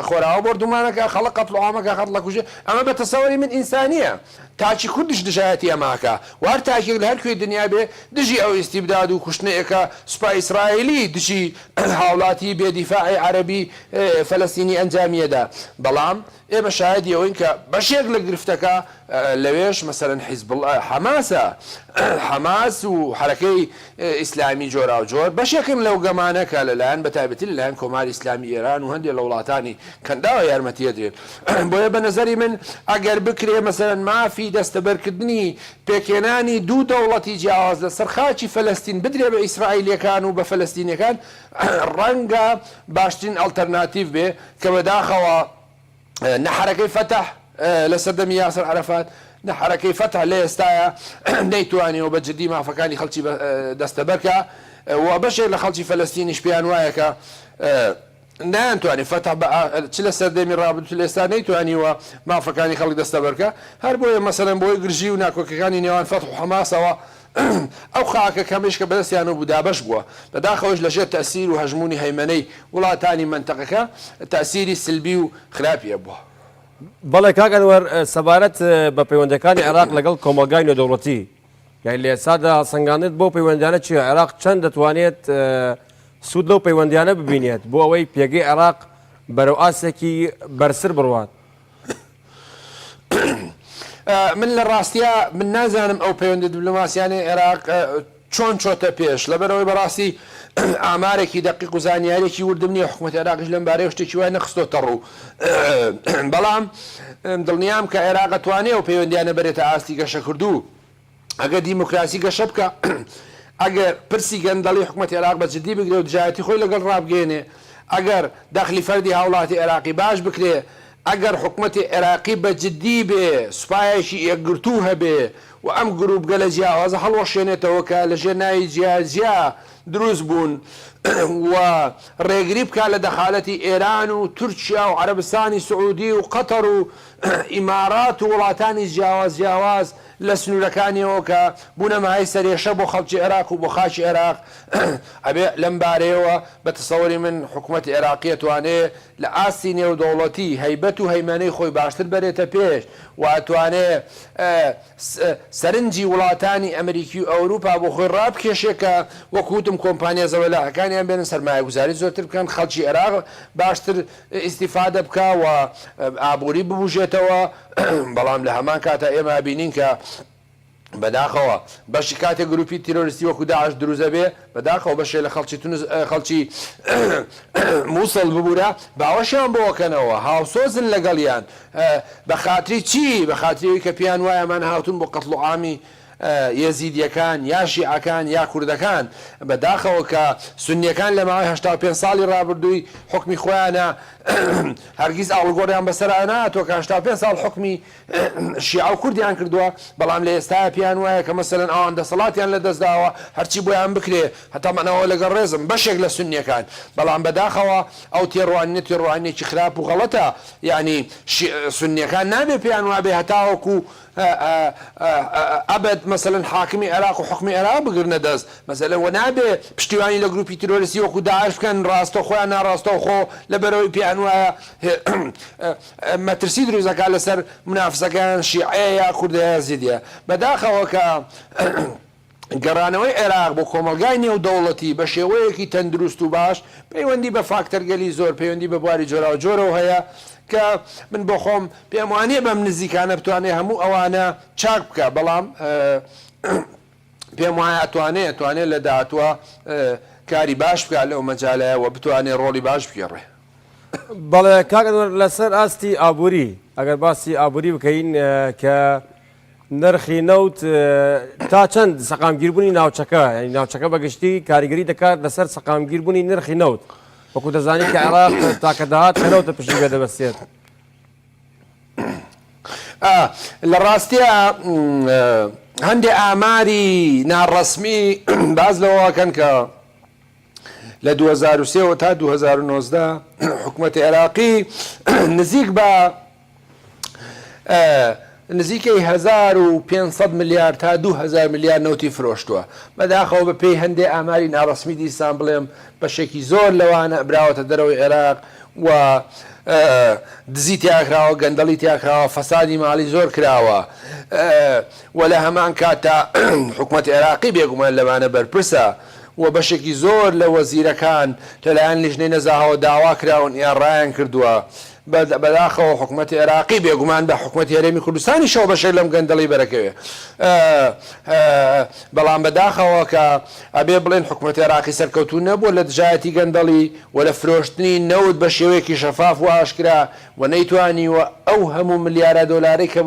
خۆراوە بۆردومانەکە خەڵق قەتڵ و عامەکە خەڵ لە کوژێ ئەمە بە تەسەوەری من ئینسانیە تاچی کوردش دژایەتی ئەماکە وار تاکێک لە هەر کوێی دنیا بێ دژی ئەو ئیستیبداد و کوشتنەیەکە سوپای ئیسرائیلی دژی هاوڵاتی بێدیفاعی عەربی فەلەستینی ئەنجامیەدا بەڵام ئێمە شاهدی ئەوەین کە بەشێک لە گرفتەکە لەوێش مەسەلەن حیزب حەماسە حەماس و حرەکەی ئیسلامی جۆرا و جۆر بەشێکن لەو گەمانەکە لەلایەن بەتایبەتی لەلایەن کۆماری ئیسلامی ئێران و هەندێک لە وڵاتانی کەنداوە یارمەتیە درێت بۆیە بە نەزەری من ئەگەر بکرێ مەسەلەن مافی دەستەبەرکردنی پێکێنانی دوو دەوڵەتی جیاواز لە سەرخاچی فەلەستین بدرێ بە ئیسرائیلیەکان و بە فەلەستینیەکان ڕەنگە باشترین ئەڵتەرناتیڤ بێ کە بەداخەوە نەحرەکەی فەتەح لە سەردەمی یاسر عەرەفات نەحرەکەی فەتح لە ئێستایە نەیتوانیەوە بە جددی مافەکانی خەڵکی دەستەبەرکە و بەشێک لە خەڵکی فەلەستینیش پێیان وایە کە نانتوانانی فەتح چ لە سەردەمی ڕابردوو لە ئێستا نەیتوانیوە مافەکانی خەڵک دەستەبەرکە هەر بۆیە مەسەلەن بۆی گرژی و ناکۆکەکانی نێوان فەتح و حەماسەوە ئەو خاکە کەمێش کە بەدەستیان و بودابەش بووە بەداخەوەش لەژێر تەسیر و هەژمونی هەیمەنەی وڵاتانی منتەقەکە تەسیری سلبی و خراپیە بووە. بەڵێ کاک ئەنوەر سەبارەت بە پەیوەندەکانی عێراق لەگەڵ کۆمەلگای نێودەوڵەتی یعنی لە ئێستادا سەنگاندت بۆ پەیوەندیانە چیە عێراق چەند دەتوانێت سوود لەو پەیوەندیانە ببینێت بۆ ئەوەی پێگەی عێراق بەرەو ئاسێکی بەرسر بڕوات؟ من لە ڕاستیە من نازانم ئەو پەیوەندی دیبلۆماسیانی عێراق چۆن چۆتە پێش لەبەرەوەی بەڕاستی ئامارێکی دەقیق و زانیارێکی وردم نییە حکوومەتی عێراقیش لەم بارەیە شتێکی وای نەخستۆتە ڕوو بەڵام دڵنیام کە عێراق ئەتوانێت و پەیوەندیانە بەرێتە ئاستی گەشەکردوو ئەگەر دیموکراسی گەشە بکە ئەگەر پرسی گەندەڵی حکوومەتی عێراق بە جددی بگرێت و دژایەتی خۆی لەگەڵ ڕابگەێنێ ئەگەر دەخلی فەردی هاوڵاتی عێراقی باش بکرێ ئەگەر حکوومەتی عێراقی بە جددی بێ سوپایەکی یەکگرتوو هەبێ و ئەم گروپگە لە جیاوازە هەڵوەشێنێتەوە کە لە ژێرناوی جیاجیا دروست بوون و ڕێگری بکە لە دەخالەتی ئێران و تورکیا و عەرەبستانی سعودی و قەتەر و ئیمارات و وڵاتانی جیاواز لە سنوورەکانیەوە کە بوونە مای سەرێشە بۆ خەڵکی عێراق و بۆ خاچی عێراق ئەبێ لەم بارەیەوە بە تەسەوەری من حکوومەتی عێراقی ئەتوانێت لە ئاستی نێودەوڵەتی هەیبەت و هەیمەنەی خۆی باشتر بەرێتە پێش و ئەتوانێت سەرنجی وڵاتانی ئەمریکی و ئەوروپا بۆ خۆی ڕابکێشێکە وەکوتم کۆمپانیا زەوەلاحەکانیان بێنن سەرمایەگوزاری زۆرتر بکەن خەڵکی عێراق باشتر ئیستیفادە بکە و ئابووری ببوژێتەوە بەڵام لە هەمان کاتە ئێمە بینین کە بەداخەوە بەشی کاتێک گروپی تیرۆریستی وەکو داعش دروزە بێ بەداخەوە بەشێ لە خەڵکی مووسڵ ببوورە باوەشیان بۆکەنەوە هاوسۆزن لەگەڵیان بە خاتری چی بە خاتریەوەی کە پیان وایەمان هاتوون بۆ قەتڵ و عامی یەزیدیەکان یا شیعەکان یا کوردەکان بەداخەوە کە سونیەکان لە ماوەی 85 ساڵی ڕابردووی حکمی خۆیانە هەرگیز ئاڵگۆڕیان بەسەرا ناتۆ کە 85 ساڵ حکمی شیعە و کوردیان کردووە بەڵام لە ئێستا پیان وایە کە مەسەلەن ئەوان دەسەڵاتیان لە دەستداوە هەرچی بۆیان بکرێ هەتا منەوە لەگەڵ ڕێزم بەشێک لە سونیەکان بەڵام بەداخەوە ئەو تێڕوانێتی خراپ و غەڵەتە یعنی سونیەکان نابێ پیان وابێ هەتاوەکو ئەبد مەسەلەن حاکمی عێراق و حکمی عێراق بگرنە دەست مەسەلەن و نابێ پشتیوانی لە گروپی تیرۆریستی وەکو داعش بکەن ڕاستە خۆیان ناڕاستە خۆ لەبەرەوەی پیان وایە مەترسی دروستەکە لەسەر منافسەکان شیعەیە یا کوردە یا یەزیدیە بەداخەوە کە گەڕانەوەی عێراق بۆ کۆمەلگای نێودەوڵەتی بە شێوەیەکی تەندروست و باش پەیوەندی بە فاکتەرگەلی زۆر پەیوەندی بە بواری جۆراوە جۆرەوە هەیە کە من بۆ خۆم پێم وانێ بەم نزیکانە بتوانێت هەموو ئەوانە چاک بکە بەڵام پێم وایە ئەتوانێت لە داهاتوە کاری باش بکە لەو مەجالەیەوە بتوانێت ڕۆڵی باش بگێڕێ. بەڵێ کاکەوەر لەسەر ئاستی ئابووری ئەگەر باسی ئابووری بکەین کە نرخی نەوت تا چەند سەقامگیربوونی ناوچەکە ینی ناوچەکە بەگشتی کاریگەری دەکات لەسەر سەقامگیربوونی نرخی نەوت وەکو دەزانی کە عێراق تاکە داهات کەنەوتە پشتی بێ دەبەستێت. لە ڕاستیە هەندێک ئاماری ناڕەسمی باز لەوەکەن کە لە 2003 تا 2019 حکوومەتی عێراقی نزیک بە نزیکەی 1500 میلیارد تا 2000 میلیارد نەوتی فرۆشتووە بەداخەوە بە پێی هەندێک ئاماری ناڕەسمی دیسان بڵێم بەشێکی زۆر لەوانە براوەتە دەرەوەی عێراق و دزی تیاکراوە گەندەڵی تیاکراوە فەسادی ماڵی زۆر کراوە و لە هەمان کاتە حکوومەتی عێراقی بێگومان لەوانە بەرپرسە و بەشێکی زۆر لە وەزیرەکان لەلایەن لیژنەی نەزاهەوە داوا کراون یان ڕایان کردووە بەداخەوە حکوومەتی عێراقی بێگومان بە حکوومەتی هەرێمی کوردستانی شەو بەشێک لەم گەندەڵی بەرەکەوێ بەڵام بەداخەوە کە ئەبێ بڵێن حکوومەتی عێراقی سەرکەوتوو نەبووە لە دژایەتی گەندەڵی و لە فرۆشتنی نەوت بە شێوەیەکی شەفاف و ئاشکرا و نەیتوانی و ئەو هەموو ملیارە دۆلاری کە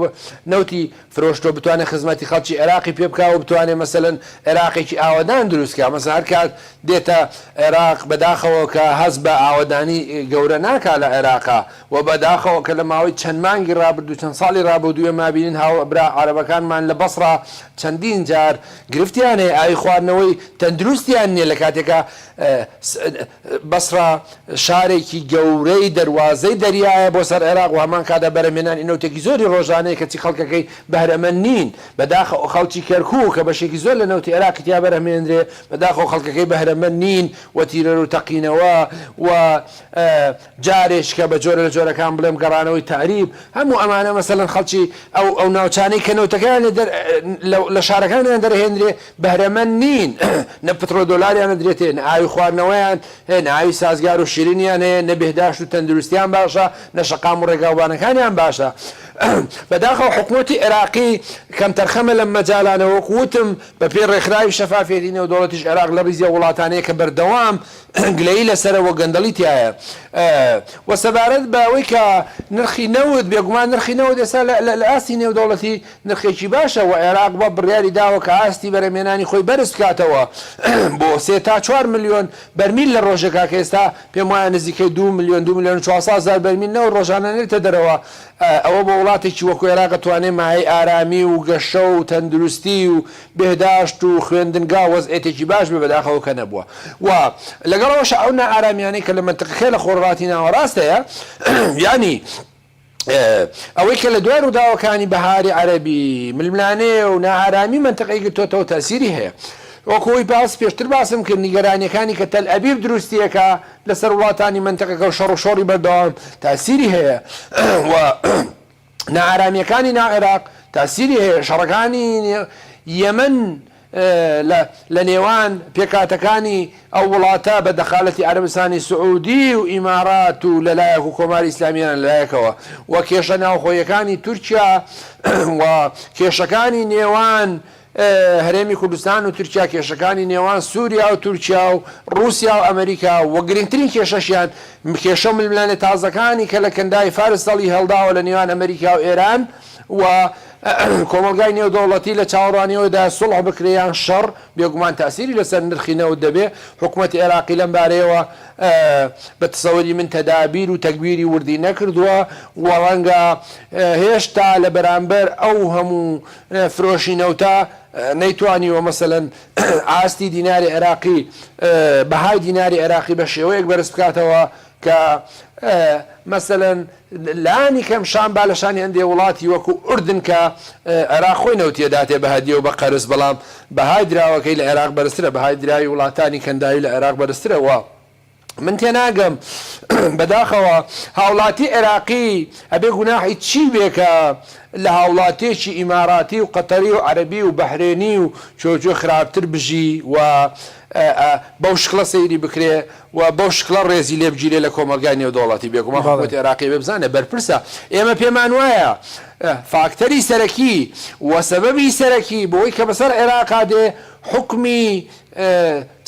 نەوتی فرۆشتۆ بتوانێت خزمەتی خەڵکی عێراقی پێ بکە و بتوانێت مەسەلەن عێراقێکی ئاوەدان دروستکە مەسەن هەر کات دێتە عێراق بەداخەوە کە هەست بە ئاوەدانی گەورە ناکا لە عێراقا و بەداخەوە کە لە ماوەی چەند مانگی ڕابردوو چەند ساڵی ڕابردووە مابینین هاوبرا عەرەبەکانمان لە بەسڕا چەندین جار گرفتیانێ ئاوی خواردنەوەی تەندروستیان نییە لە کاتێکە بەسڕا شارێکی گەورەی دەواازەی دەریایە بۆ سەر عێراق و هەمان کاتە بەرەمێنان ئینەوتێکی زۆری ڕۆژانەیە کەچی خەڵکەکەی بەهرەمەند نین بەداخەوە خەڵکی کەرکوو کە بەشێکی زۆر لە نەوتی عێراقی تیا بەرەمێنرێ بەداخەوە خەڵکەکەی بەهرەمەند نین و تیرەر و تەقینەوە و جارێش کە بە جۆرە لە جۆرەکان بڵێم گەڕانەوەی تاریب هەموو ئەمانە مەسەلەن خەڵکی ئەو ناوچانەی کە نەوتەکان لە شارەکانیان دەرهێنرێ بەهرەمەند نین نە پترۆ دۆلاریان درێتێ نە ئاوی خواردنەوەیان هەیە نە ئاوی سازگار و شیرینیان هەیە نە بێداشت و تەندروستیان باشە نە شەقام و ڕێگاوبانەکانیان باشە بەداخەوە حکوومەتی عێراقی کەم تەرخەمە لەم مەجالانەوە وتم بە پێی ڕێکخراوی شەفافیەتی نێودەوڵەتیش عێراق لە ڕیزە وڵاتانەیە کە بەردەوام گلەیی لەسەرەوە گەندەڵی تایە و سەبارەت بەوەی کە نرخی نەوت بێگومان نرخی نەوت ئێستا لە ئاستی نێودەوڵەتی نرخێکی باشە و عێراق بە بڕیاری داوە کە ئاستی بەرەمێنانی خۆی بەرز بکاتەوە بۆ 3 تا 4 ملیۆن بەرمیل لە ڕۆژێکا کە ئێستا پێم وایە نزیکەی 2 ملیۆن 2 ملیۆن 400 بەرمیل نەوە ڕۆژانە نێتە دەرەوە ئەوە بە وڵاتێکی وەکو عێراق توانێت ماهی ئارامی و گەشە و تەندروستی و بێداشت و خوێندنگا وەزعێتێکی باش بێ بەداخەوە کە نەبووە و لەگەڵەوەش ئەو نائارامیانەی کە لە منتەقەکەی لە خۆڕاتی ناوەڕاستەیە ینی ئەوەی کە لە دوای ڕووداوەکانی بەهاری عەرەبی ململانێ و نائارامی منتەقەی گرتوۆتەوە تاسیری هەیە وەکۆی باس پێشتر باسم کرد نیگەرانیەکانی کە تەل ئەبیب دروستیەکە لەسەر وڵاتانی منتەقەکە و شەڕ و شۆڕی بەردەوام تاسیری هەیە و نائارامیەکانی ناو عێراق تاسیری هەیە شەڕەکانی یەمەن لە نێوان پێکاتەکانی ئەو وڵاتە بە دەخالەتی عەرەبستانی سعودی و ئیمارات و لەلایەک و کۆماری ئیسلامیان لەلایەکەوە و کێشە ناوخۆیەکانی تورکیا و کێشەکانی نێوان هەرێمی کوردستان و تورکیا کێشەکانی نێوان سووریا و تورکیا و رووسیا و ئەمریکا و گرنگترین کێشەشیان کێشە ململانە تازەکانی کە لە کەندای فارستەڵی هەڵداوە لە نێوان ئەمریکا و ئێران و کۆمەلگای نێودەوڵەتی لە چاوەڕانیەوەدا سوڵح بکرێیان شەڕ بێگومان تاسیری لەسەر نرخی نەوت دەبێ حکوومەتی عێراقی لەم بارەیەوە بە تسەوەری من تەدابیر و تەکبیری وردی نەکردووە و ڕەنگە هێشتا لە بەرامبەر ئەو هەموو فرۆشی نەوتە نەیتوانیوە مەسەلەن ئاستی دیناری عێراقی بەهای دیناری عێراقی بە شێوەیەک بەرز بکاتەوە کە مەسەلەن لانی کەم شان با لە شانی هەندێک وڵاتی وەکو ئوردن کە عێراق خۆی نەوتێداتێ بە هەدیە و بە قەرز بەڵام بەهای دراوەکەی لە عێراق بەرزترە بەهای دراوی وڵاتانی کەنداوی لە عێراق بەرزترەوە من تێناگەم بەداخەوە هاوڵاتی عێراقی ئەبێ گوناحی چی بێکە لە هاوڵاتێکی ئیماراتی و قەتەری و عەرەبی و بەحرێنی و چۆچۆ خراپتر بژی و بەو شکڵە سەیری بکرێ و بەو شکڵە ڕێزی لێ بگیرێ لە کۆمەلگای نێودەوڵەتی بێگومان حکومەتی عێراقی ببزانێ بەرپرسە ئێمە پێمان وایە فاکتەری سەرەکی و سەبەبی سەرەکی بۆی کە بەسەر عێراقا دێ حکمی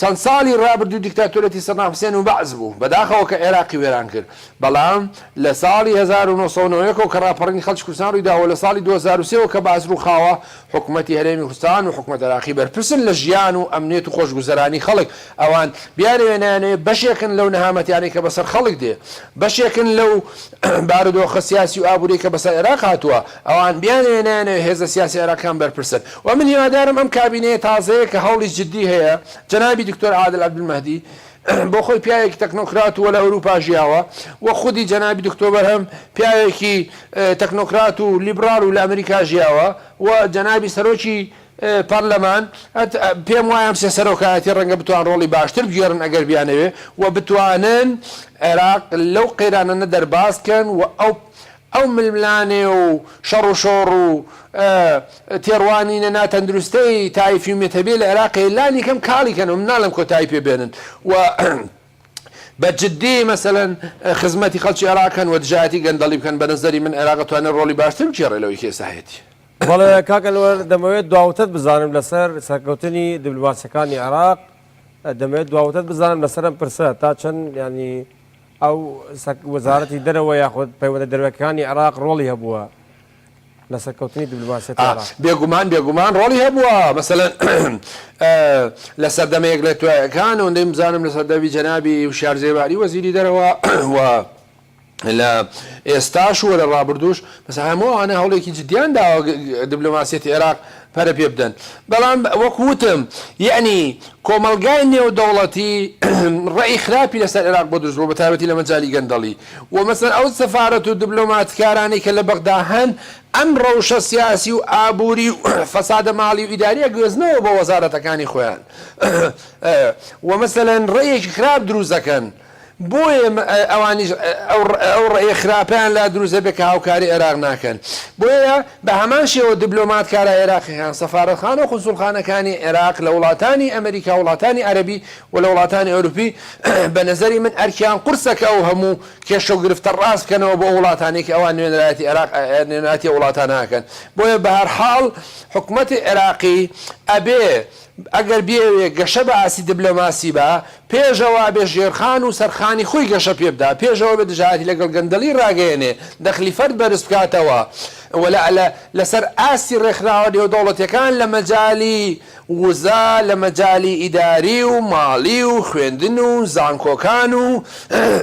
چەند ساڵی ڕابردوو دیکتاتۆرەتی سەدام حوسێن و بەعز بوو بەداخەوە کە عێراقی وێران کرد بەڵام لە ساڵی 1990 کە ڕاپەڕینی خەڵکی کوردستان ڕوویداوە لە ساڵی 2023 کە باز ڕووخاوە حکومەتی هەرێمی کوردستان و حکومەت عێراقی بەرپرسن لە ژیان و ئەمنیەت و خۆشگوزەرانی خەڵک ئەوان بیانوێنانێ بەشێکن لەو نەهامەتیانەی کە بەسەر خەڵک دێ بەشێکن لەو بارودۆخە سیاسی و ئابووری کە بەسەر عێراق هاتووە ئەوان بیانوێنانێ هێزە سیاسی عێراقیان بەرپرسن و من هیوادارم ئەم کابینەیە تازەیە کە هەوڵی جدی هەیە جەنابی دکتۆر عادل عەبدولمەهدی بۆ خۆی پیاوێکی تەکنۆکرات وە لە ئەوروپا ژیاوە و خودی جەنابی دکتۆر بەرهەم پیاوێکی تەکنۆکرات و لیبرال و لە ئەمریکا ژیاوە و جەنابی سەرۆکی پەرلەمان پێم وایە سێ سەرۆکایەتی ڕەنگە بتوان ڕۆڵی باشتر بگێڕن ئەگەر بیانەوێ و بتوانن عێراق لەو قەیرانە دەرباسکەن و ئەو ململانێ و شەڕ و شۆڕ و تێڕوانینە ناتەندروستەی تایفی و مێتەبێ لە عێراقی لانی کەم کاڵیکەن و مناڵم کۆتایی پێ بێنن و بەجددی مەسەلەن خزمەتی خەڵکی عێراقن و دژایەتی گەندەڵی بکەن بە نەزەری من عێراق توانێت ڕۆڵی باشتر بچێڕێ لەوەی کێساهەتی بەڵێ کاکەنوەر دەمەوێت دواوتت بزانم لەسەر سەرکەوتنی دیبلۆماسیەکانی عێراق دەمەوێت دواوتت بزانم لەسەرم پرسە تا چەند ینی ئەو وەزارەتی دەرەوە یاخود پەیوەندە دەرەوەکانی عێراق ڕۆڵی هەبووە لە سەرکەوتنی دیبلۆماسیەتی عێراق بێگومان ڕۆڵی هەبووە مەسەلەن لە سەردەمەیەک لە توایەکان و ئەوەندەی بزانم لە سەردەمی جەنابی وشار زێباری وەزیری دەرەوە و لە ئێستاش و لە ڕابردوش بەس هەموو ئەوانە هەوڵێکی جدیان داوە دیبلۆماسیەتی عێراق پەرە پێ بدەن بەڵام وەکوتم یعنی کۆمەلگای نێودەوڵەتی ڕێی خراپی لەسەر عێراق بۆ دروست بوو بە تایبەتی لە مەجالی گەندەڵی و مەسەن ئەو سەفارەت و دیبلۆماتکارانی کە لە بەغدا هەن ئەم ڕەوشە سیاسی و ئابووری و فەسادە ماڵی و ئیداریە گوێزنەوە بۆ وەزارەتەکانی خۆیان و مەسەلەن ڕێیەکی خراپ دروست دەکەن بۆیە ئەوانیش ئەو ڕێی خراپیان لا دروستە بێ کە هاوکاری عێراق ناکەن بۆیە بە هەمان شێوە دیبلۆماتکارە عێراقیان سەفارەتخانە و قونسوڵخانەکانی عێراق لە وڵاتانی ئەمریکا وڵاتانی عەرەبی و لە وڵاتانی ئەوروپی بە نەزەری من ئەرکیان قورسەکە ئەو هەموو کێشە و گرفتە ڕاست بکەنەوە بۆ وڵاتانی کە ئەوان نوێنەرایەتی عێراق نوێنەراتی وڵاتان ناکەن بۆیە بە هەر حاڵ حکومەتی عێراقی ئەبێ ئەگەر بێوێ گەشە بە ئاسی دیبلۆماسی بە پێشەوە بێ ژێرخان و سەرخانی خۆی گەشە پێ بدا پێشەوە بە دژایەتی لەگەڵ گەندەڵی ڕاگەیەنێ دەخلی فەرد بەرز بکاتەوە لەسەر ئاسی ڕێکخراوە نێودەوڵەتیەکان لە مەجالی وزا لە مەجالی ئیداری و ماڵی و خوێندن و زانکۆکان و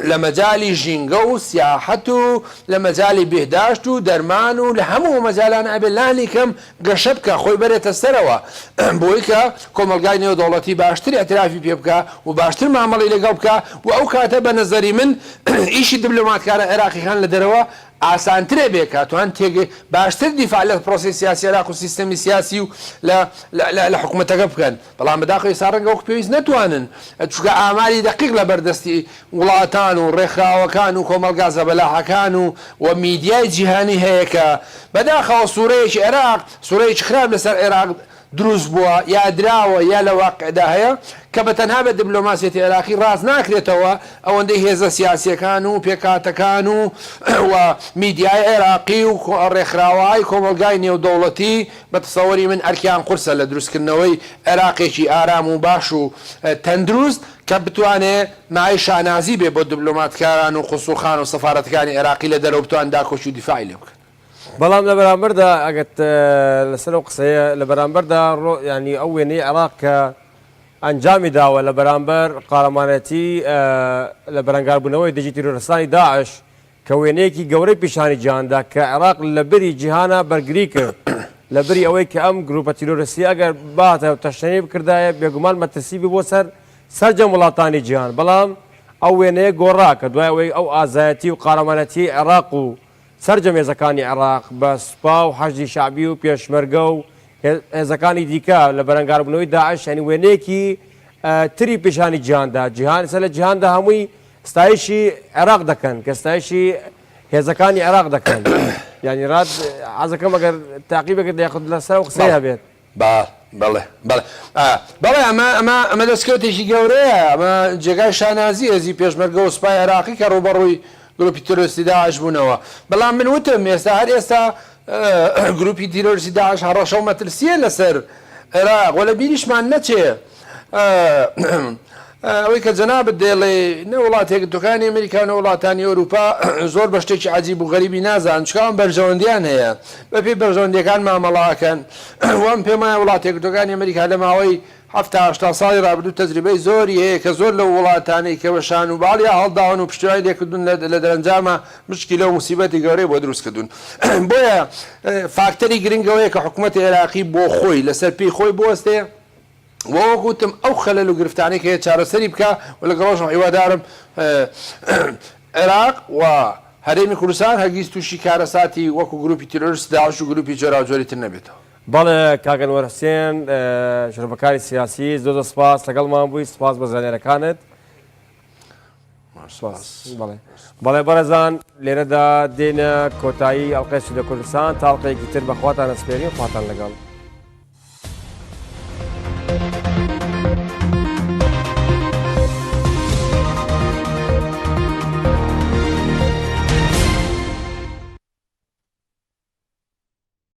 لە مەجالی ژینگە و سیاحەت و لە مەجالی بێداشت و دەرمان و لە هەموو مەجالان ئەبێ لانی کەم گەشە بکە خۆی بەرێتە سەرەوە بۆی کە کۆمەلگای نێودەوڵەتی باشتر ئەترافی پێ بکە و باشتر مامەڵی لەگەڵ بکە و ئەو کاتە بە نەزەری من ئیشی دیبلۆماتکارە عێراقیەکان لە دەرەوە ئاسانترێ بێ کاتوان تێگەی باشتر دیفاع لە پرۆسی سیاسی عێراق و سیستەمی سیاسی و لە حکومەتەکە بکەن بەڵام بەداخەوەی ساڕەنگە وەک پێویست نەتوانن چونکە ئاماری دەقیق لە بەردەستی وڵاتان و ڕێکخراوەکان و کۆمەلگا زەبەلاحەکان و میدیای جیهانی هەیە کە بەداخەوە سوورەیەکی عێراق سوورەیەکی خراپ لەسەر عێراق دروست بووە یا دراوە یا لە واقعدا هەیە کە بە تەنها بە دیبلۆماسیەتی عێراقی ڕاست ناکرێتەوە ئەوەندەی هێزە سیاسیەکان و پێکاتەکان و میدیای عێراقی و ڕێکخراوەهای کۆمەلگای نێودەوڵەتی بە تەسەوەری من ئەرکیان قورسە لە دروستکردنەوەی عێراقێکی ئارام و باش و تەندروست کە بتوانێت مای شانازی بێ بۆ دیبلۆماتکاران و خسوخان و سەفارەتەکانی عێراقی لە دەرەوە بتوان داکۆچی و دیفاعی لێ بکەن. بەڵام لە بەرامبەردا ئەگەت لەسەر ئەو قسەیە لە بەرامبەردا ینی ئەو وێنەی عێراق کە ئەنجامی داوە لە بەرامبەر قارەمانەتی لە بەرەنگاربوونەوەی دژی تیرۆرستانی داعش کە وێنەیەکی گەورەی پیشانی جیهاندا کە عێراق لە بەری جیهانە بەرگری کرد لە بەری ئەوەی کە ئەم گروپە تیرۆرستی ئەگەر باتە تەشتێنی بکردایە بێگومان مەترسیبی بۆ سەرجەم وڵاتانی جیهان بەڵام ئەو وێنەیە گۆڕا کە دوای ئەوەی ئەو ئازایەتی و قارەمانەتی عێراق و سەرجەم هێزەکانی عێراق بە سوپا و حەشدی شعبی و پێشمەرگە و هێزەکانی دیکە لە بەرەنگاربوونەوەی داعش ینی وێنەیەکی تری پیشانی جیهاندا جیهان سەر لە جیهاندا هەمووی ستایشی عێراق دەکەن کە ستایشی هێزەکانی عێراق دەکەن ینی ڕاد حەزەکەم ئەگەر تاقیبێکت دەیخود لەسەر و قسەی هەبێت بەڵێ بەڵێ ئەمە دەستکەوتێکی گەورەیە ئەمە جێگای شانازی هێزی پێشمەرگە و سوپای عێراقی کە ڕوبەڕووی گروپی تیرۆریستی داعش بوونەوە بەڵام من وتم ئێستا هەر ئێستا گروپی تیرۆریستی داعش هەڕەشە و مەترسیە لەسەر عێراق وە لە بیریشمان نەچێ ئەوەی کە جەنابەت دێڵێ نە وڵات یەکگرتوەکانی ئەمریکا و وڵاتانی ئەوروپا زۆر بە شتێکی عەجیب و غەریبی نازان چکان بەرژەوەندیان هەیە بەپێی بەرژەوەندیەکان مامەڵاکەن وام پێم وایە وڵات یەکگرتوەکانی ئەمریکا لە ماوەی 70 ساڵی ڕابردوو تەجریبەی زۆری هەیە کە زۆر لە وڵاتانەی کە بەشان و باڵیا هەڵداون و پشتیوانی لێکردون لە دەرەنجامە مشکی لە موسیبەتی گەورەی بۆ دروستکردون بۆیە فاکتەری گرنگەوەیە کە حکوومەتی عێراقی بۆ خۆی لەسەر پێی خۆی بوەستێ وەوەکوتم ئەو خەلەل و گرفتانەی کە چارەسەری بکە و لەگەڵۆژم هیوادارم عێراق و هەرێمی کوردستان هەرگیز تووشی کارەساتی وەکو گروپی تیرۆریست داعش و گروپی جۆرا جۆریتر نەبێتەوە. بەڵێ کاگەنوەر حوسێن شرۆڤەکانی سیاسی زۆر سپاس لەگەڵمان بووی سپاس بە زانێرەکانت بەڵێ بەڕێزان لێرەدا دێنە کۆتایی ئەڵقەی سوودە کوردستان تاڵقەیەکی تر بەخواتان ئەسپێرین خواتان لەگەڵ